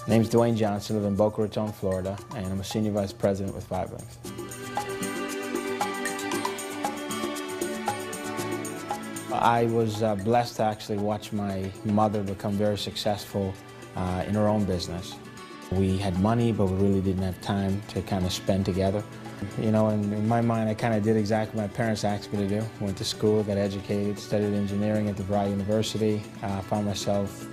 Name's Dwayne Johnson, I live in Boca Raton, Florida, and I'm a Senior Vice President with 5 Links. I was blessed to actually watch my mother become very successful in her own business. We had money, but we really didn't have time to kind of spend together. You know, in my mind, I kind of did exactly what my parents asked me to do. Went to school, got educated, studied engineering at DeVry University. Found myself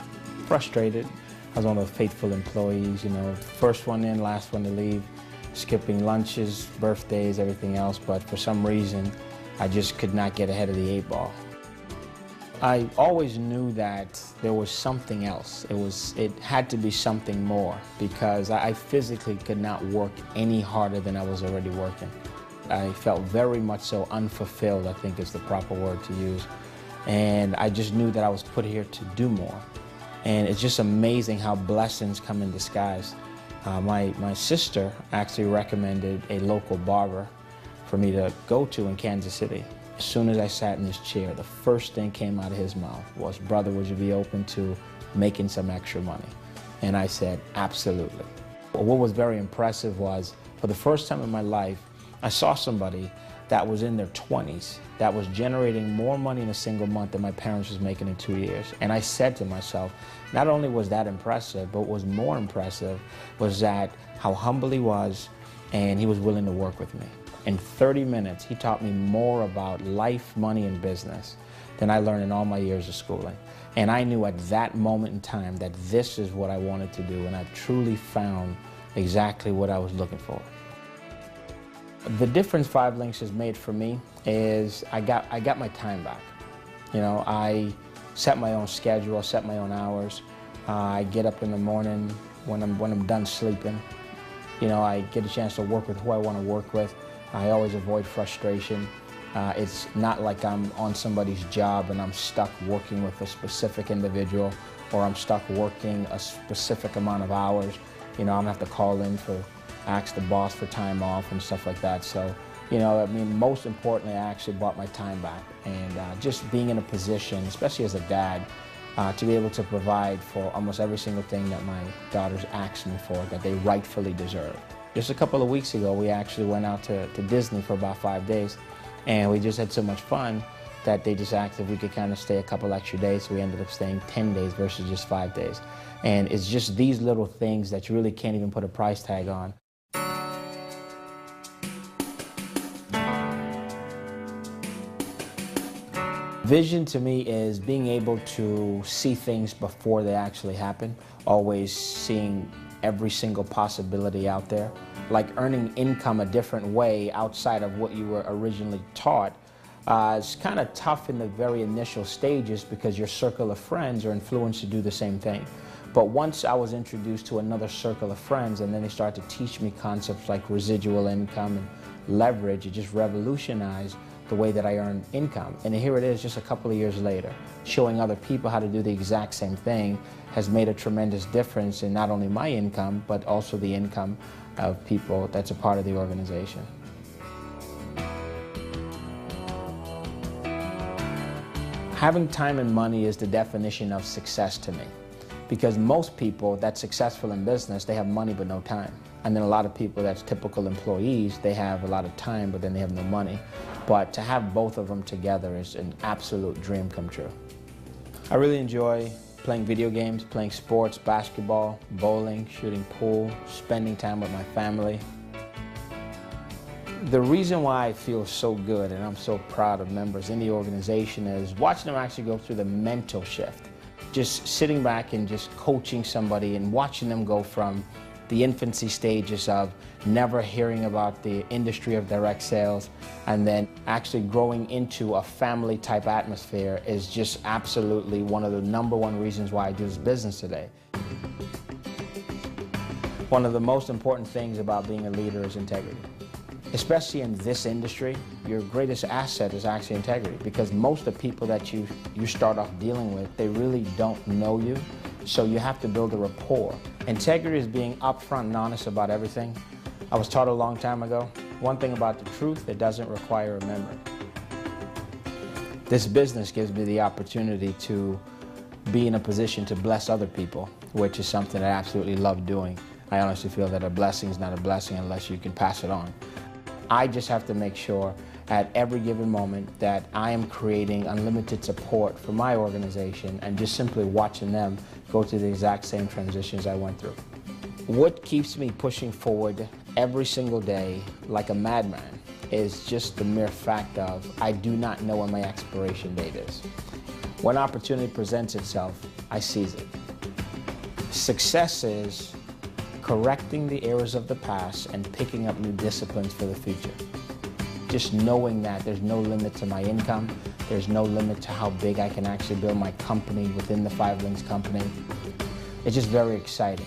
frustrated. I was one of those faithful employees, you know, first one in, last one to leave, skipping lunches, birthdays, everything else, but for some reason, I just could not get ahead of the 8 ball. I always knew that there was something else. It had to be something more, because I physically could not work any harder than I was already working. I felt very much so unfulfilled, I think is the proper word to use. And I just knew that I was put here to do more. And it's just amazing how blessings come in disguise. My sister actually recommended a local barber for me to go to in Kansas City. As soon as I sat in this chair, the first thing came out of his mouth was, "Brother, would you be open to making some extra money?" And I said, absolutely. What was very impressive was, for the first time in my life, I saw somebody that was in their 20s that was generating more money in a single month than my parents was making in 2 years. And I said to myself, not only was that impressive, but what was more impressive was that how humble he was, and he was willing to work with me. In 30 minutes, he taught me more about life, money, and business than I learned in all my years of schooling. And I knew at that moment in time that this is what I wanted to do, and I truly found exactly what I was looking for. The difference 5 Links has made for me is I got my time back. You know, I set my own schedule, I set my own hours. I get up in the morning when I'm done sleeping. You know, I get a chance to work with who I want to work with. I always avoid frustration. It's not like I'm on somebody's job and I'm stuck working with a specific individual, or I'm stuck working a specific amount of hours. You know, I'm gonna have to call in ask the boss for time off and stuff like that. So, you know, I mean, most importantly, I actually bought my time back. And just being in a position, especially as a dad, to be able to provide for almost every single thing that my daughters ask me for, that they rightfully deserve. Just a couple of weeks ago, we actually went out to Disney for about 5 days, and we just had so much fun that they just asked if we could kind of stay a couple extra days, so we ended up staying 10 days versus just 5 days. And it's just these little things that you really can't even put a price tag on. Vision to me is being able to see things before they actually happen, always seeing every single possibility out there. Like earning income a different way outside of what you were originally taught. It's kind of tough in the very initial stages because your circle of friends are influenced to do the same thing. But once I was introduced to another circle of friends, and then they started to teach me concepts like residual income and leverage, it just revolutionized the way that I earn income. And here it is just a couple of years later, showing other people how to do the exact same thing has made a tremendous difference in not only my income, but also the income of people that's a part of the organization. Having time and money is the definition of success to me. Because most people that's successful in business, they have money but no time. And then a lot of people that's typical employees, they have a lot of time but then they have no money. But to have both of them together is an absolute dream come true. I really enjoy playing video games, playing sports, basketball, bowling, shooting pool, spending time with my family. The reason why I feel so good and I'm so proud of members in the organization is watching them actually go through the mental shift. Just sitting back and just coaching somebody and watching them go from the infancy stages of never hearing about the industry of direct sales and then actually growing into a family type atmosphere is just absolutely one of the #1 reasons why I do this business today. One of the most important things about being a leader is integrity. Especially in this industry, your greatest asset is actually integrity, because most of the people that you start off dealing with, they really don't know you, so you have to build a rapport. Integrity is being upfront and honest about everything. I was taught a long time ago, one thing about the truth, it doesn't require a memory. This business gives me the opportunity to be in a position to bless other people, which is something I absolutely love doing. I honestly feel that a blessing is not a blessing unless you can pass it on. I just have to make sure at every given moment that I am creating unlimited support for my organization and just simply watching them go through the exact same transitions I went through. What keeps me pushing forward every single day like a madman is just the mere fact of I do not know when my expiration date is. When opportunity presents itself, I seize it. Success is correcting the errors of the past and picking up new disciplines for the future. Just knowing that there's no limit to my income, there's no limit to how big I can actually build my company within the 5 Links company. It's just very exciting.